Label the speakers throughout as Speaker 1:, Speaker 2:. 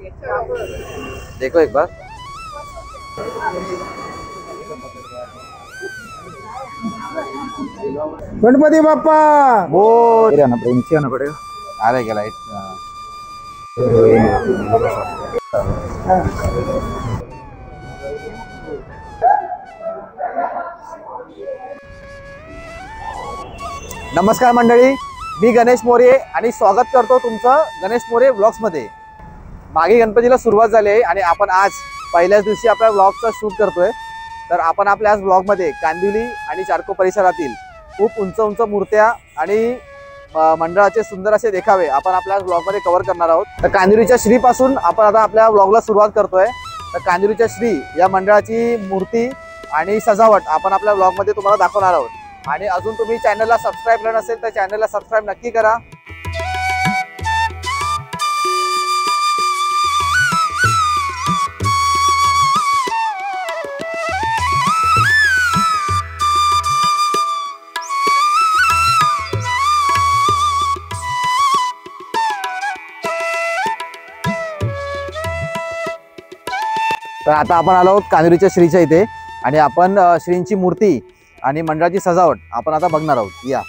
Speaker 1: देखो एक बार।
Speaker 2: गणपती बाप्पा
Speaker 1: बोल ना, नीचे आना पड़ेगा। आ रहा है क्या लाइट? नमस्कार मंडळी, मी गणेश मोरे आणि स्वागत करतो तुमचं गणेश मोरे व्लॉग्स मध्ये। मागे गणपतीला सुरुवात झाली आहे आणि आपण आज पहिल्याच दिवशी आपल्या व्लॉगचा शूट करतोय। तर आपण आपल्या आज व्लॉग मध्ये कांदिवली आणि चारको परिसरातील खूप उंच उंच मूर्त्या आणि मंडळाचे सुंदर असे देखावे आपण आपल्या व्लॉग मध्ये कव्हर करणार आहोत। तर कांदिवलीच्या श्री पासून आपण आता आपल्या व्लॉगला सुरुवात करतोय। तर कांदिवलीच्या श्री या मंडळाची मूर्ती आणि सजावट आपण आपल्या व्लॉग मध्ये तुम्हाला दाखवणार आहोत। आणि अजून तुम्ही चॅनलला सबस्क्राइब केलं नसेल तर चॅनलला सबस्क्राइब नक्की करा। तर आता आपण आलो आहोत कांदिवलीच्या श्रीच्या इथे आणि आपण श्रींची मूर्ती आणि मंडळाची सजावट आपण आता बघणार आहोत। या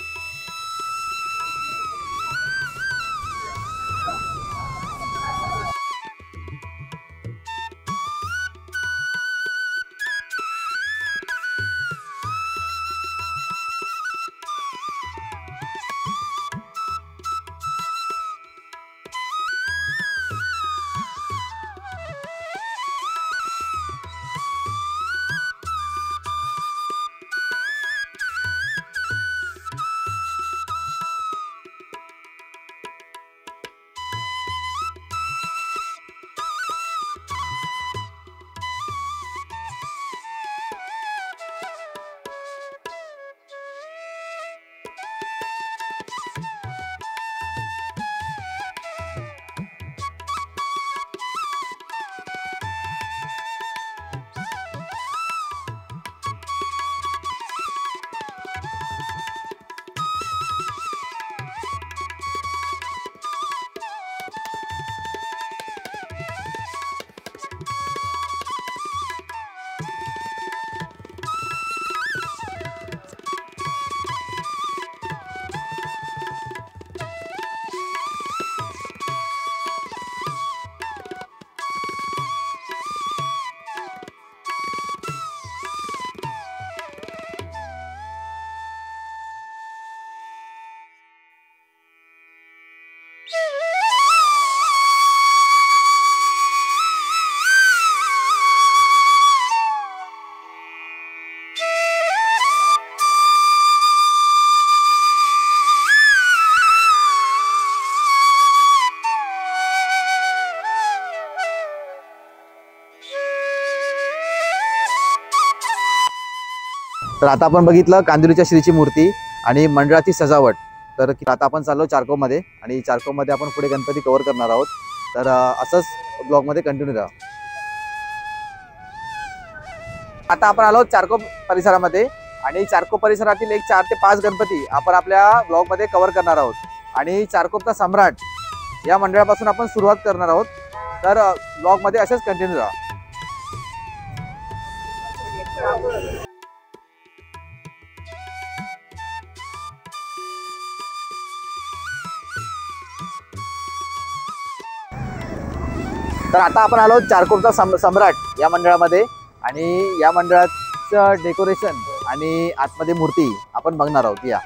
Speaker 1: तर आता आपण बघितलं कांदिवलीच्या श्रीची मूर्ती आणि मंडळाची सजावट। तर आता आपण चाललो चारको मध्ये आणि चारको मध्ये आपण पुढे गणपती कव्हर करणार आहोत। तर असंच ब्लॉग मध्ये कंटिन्यू राहा। आता आपण आलो चारको परिसरामध्ये आणि चारको परिसरातील एक 4 ते 5 गणपती आपण आपल्या ब्लॉग मध्ये कव्हर करणार आहोत। आणि चारकोचा सम्राट या मंडळापासून आपण सुरुवात करणार आहोत। तर ब्लॉग मध्ये असेच कंटिन्यू राहा। तर आता आपण आलो चारकोचा सम्राट या मंडळामध्ये आणि या मंडळाचं डेकोरेशन आणि आतमध्ये मूर्ती आपण बघणार आहोत। या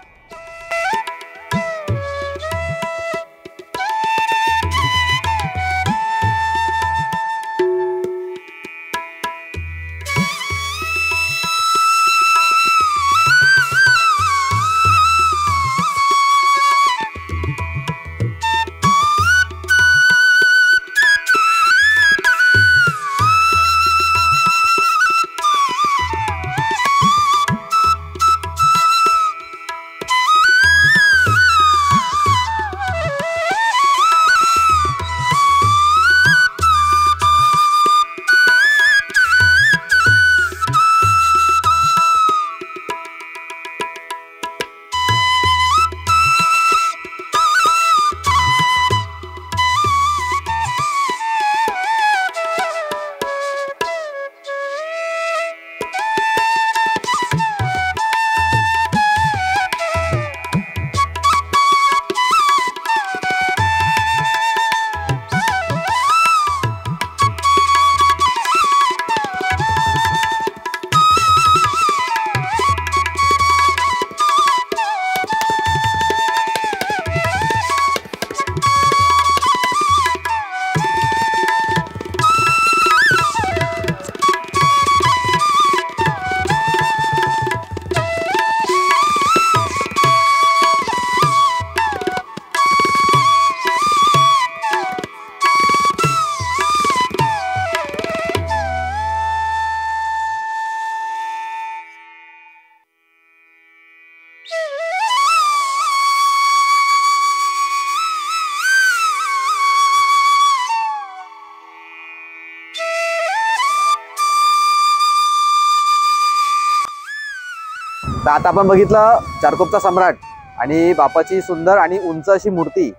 Speaker 1: तर आता आपण बघितलं चारकोपचा सम्राट आणि बापाची सुंदर आणि उंच अशी मूर्ती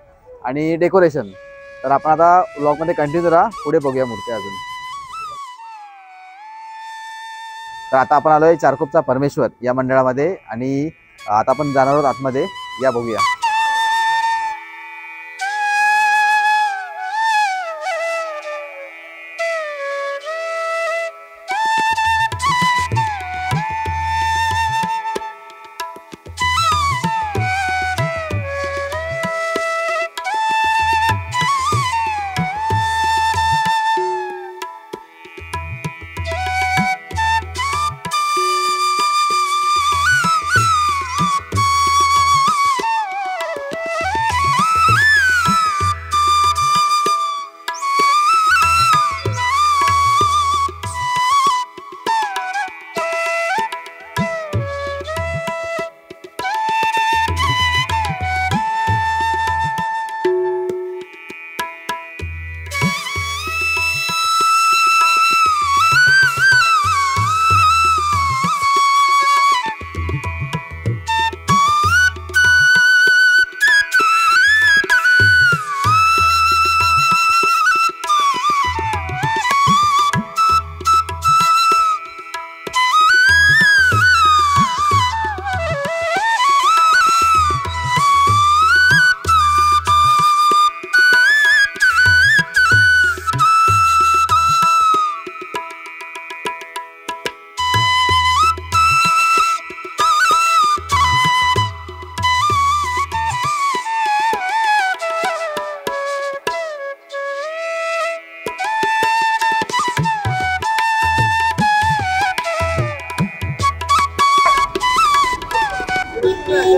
Speaker 1: आणि डेकोरेशन। तर आपण आता व्लॉगमध्ये कंटिन्यू राहा, पुढे बघूया मूर्ती अजून। तर आता आपण आलोय चारकोपचा परमेश्वर या मंडळामध्ये आणि आता आपण जाणार आहोत आतमध्ये, या बघूया।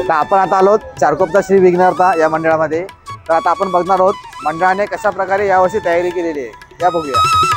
Speaker 1: तर आपण आता आलो चारकोपचा श्री विघ्नहर्ता या मंडळामध्ये। तर आता आपण बघणार आहोत मंडळाने कशा प्रकारे यावर्षी तयारी केलेली आहे, या बघूया।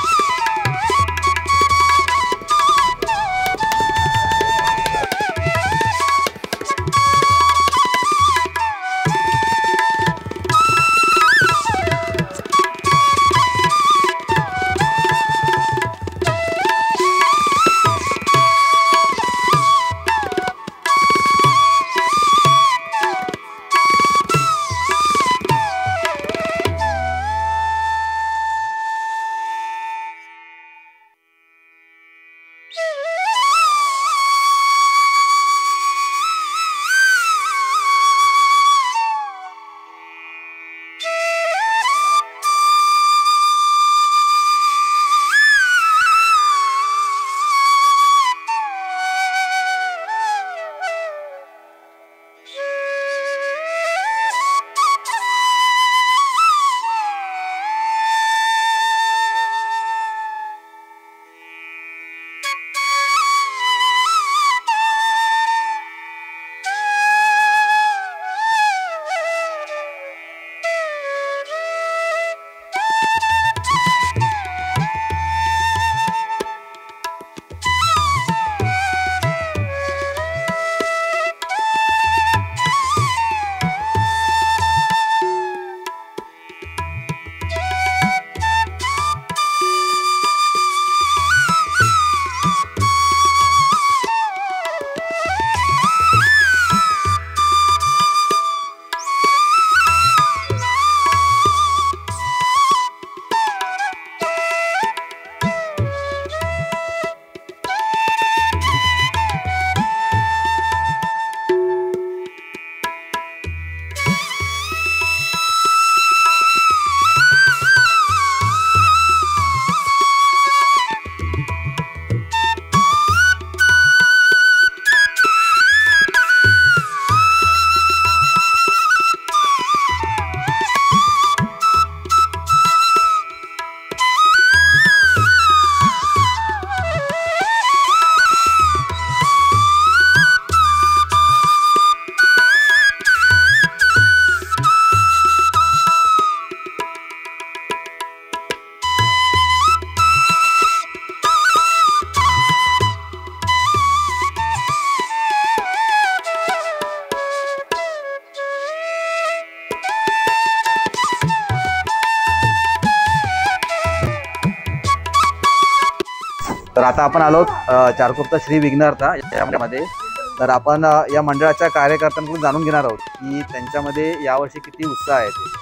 Speaker 1: तर आता आपण आलो चारकोपचा श्री विघ्नहर्ता यामध्ये। तर आपण या मंडळाच्या कार्यकर्त्यांकडून जाणून घेणार आहोत की त्यांच्यामध्ये यावर्षी किती उत्साह आहे ते.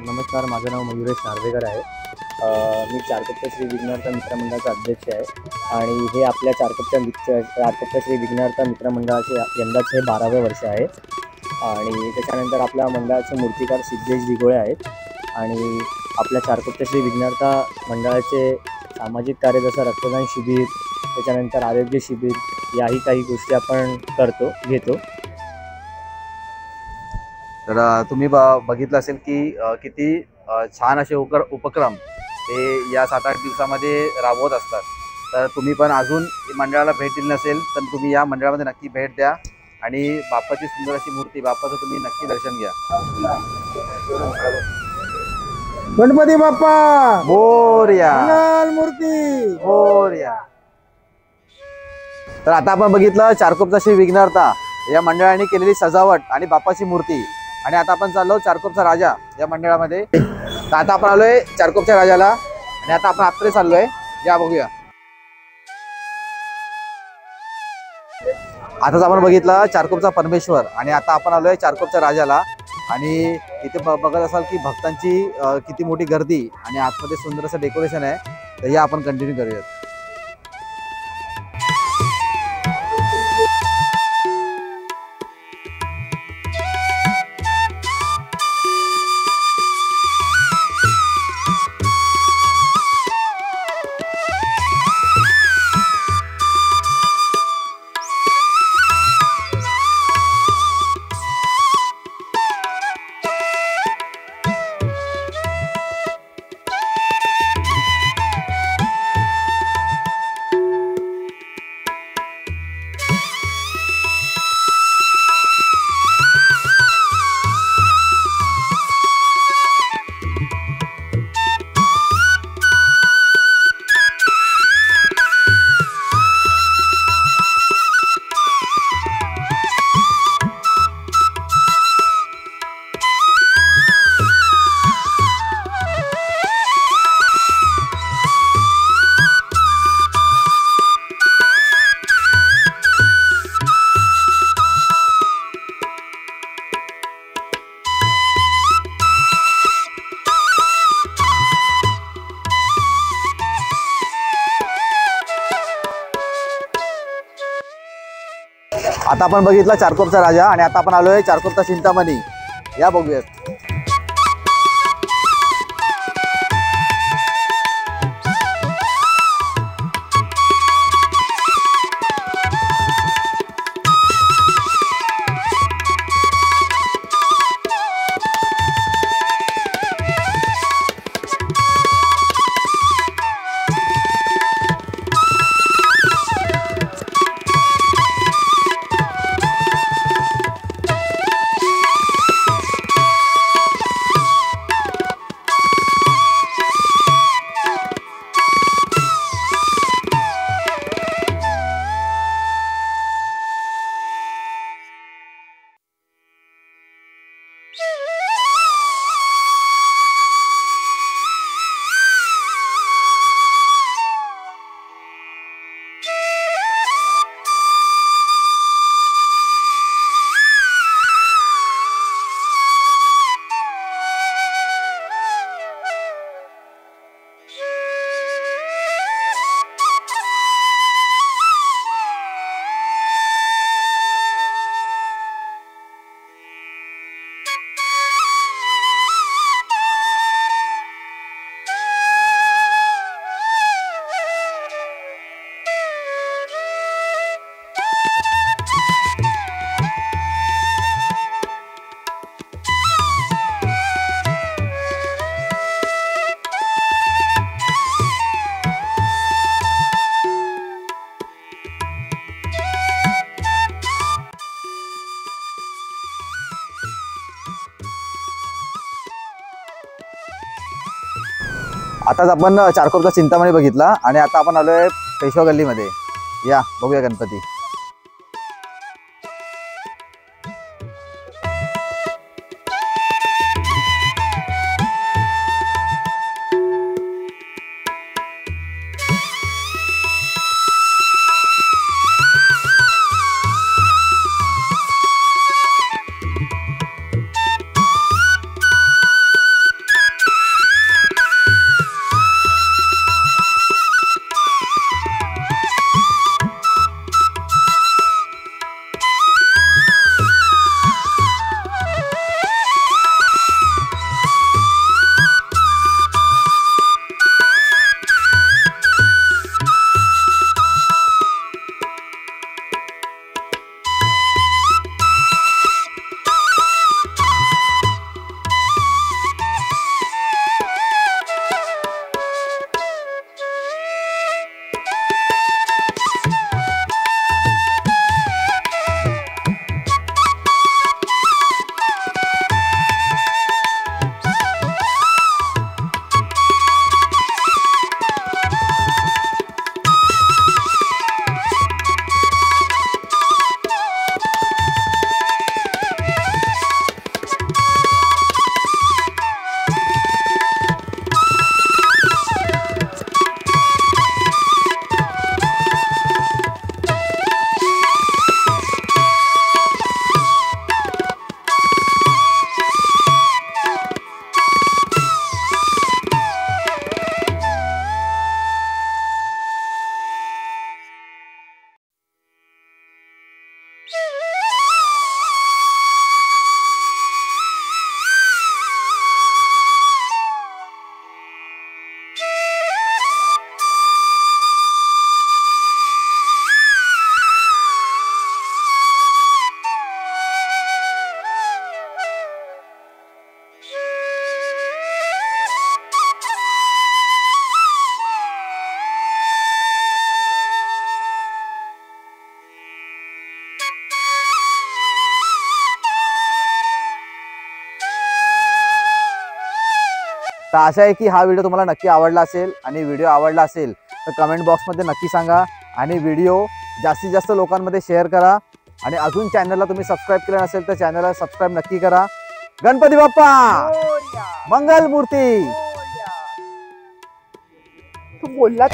Speaker 2: नमस्कार, माझं नाव मयुरेश नार्वेकर आहे. मी चारकोपच्या श्री विघ्नहर्ता मित्रमंडळाचा अध्यक्ष आहे आणि हे आपल्या चारकोपच्या श्री विघ्नहर्ता मित्रमंडळाचे यंदाचे 12वे वर्ष आहे. आणि त्याच्यानंतर आपल्या मंडळाचे मूर्तिकार सिद्धेश दिघोळे आहेत. आणि आपल्या चारकोपच्या श्री विघ्नहर्ता मंडळाचे सामाजिक कार्य जसं रक्तदान शिबिर, त्याच्यानंतर आरोग्य शिबिर, याही काही गोष्टी आपण घेतो.
Speaker 1: तर तुम्ही बघितलं असेल की किती छान असे उपक्रम ते या 7-8 दिवसामध्ये राबवत असतात. तर तुम्ही पण अजून मंडळाला भेट दिली नसेल तर तुम्ही या मंडळामध्ये नक्की भेट द्या आणि बाप्पाची सुंदर अशी मूर्ती, बाप्पाचं तुम्ही नक्की दर्शन घ्या.
Speaker 3: गणपती बाप्पा
Speaker 1: मोरया,
Speaker 3: मूर्ती
Speaker 1: मोरया. तर आता आपण बघितलं चारकोपचा श्री विघ्नहर्ता या मंडळाने केलेली सजावट आणि बाप्पाची मूर्ती. आणि आता आपण चाललो चारकोपचा राजा या मंडळामध्ये. तर आता आपण आलोय चारकोपच्या राजाला आणि आता आपण आतमध्ये चाललोय. या बघूया. आताच आपण बघितलं चारकोपचा परमेश्वर आणि आता आपण आलोय चारकोपच्या राजाला. आणि इथे बघत असाल की भक्तांची किती मोठी गर्दी आणि आतमध्ये सुंदर असं डेकोरेशन आहे. तर हे आपण कंटिन्यू करूयात. आता आपण बघितला चारकोपचा राजा आणि आता आपण आलोय चारकोपचा चिंतामणी. या बघूयात. आताच आपण चारकोपचा चिंतामणी बघितला आणि आता आपण आलोय पेशवा गल्लीमध्ये. या बघूया गणपती. तर आशा आहे की हा व्हिडिओ तुम्हाला नक्की आवडला असेल आणि व्हिडिओ आवडला असेल तर कमेंट बॉक्समध्ये नक्की सांगा आणि व्हिडिओ जास्तीत जास्त लोकांमध्ये शेअर करा आणि अजून चॅनलला तुम्ही सबस्क्राईब केलं नसेल तर चॅनलला सबस्क्राईब नक्की करा. गणपती बाप्पा मंगल मूर्ती.
Speaker 4: तू बोललात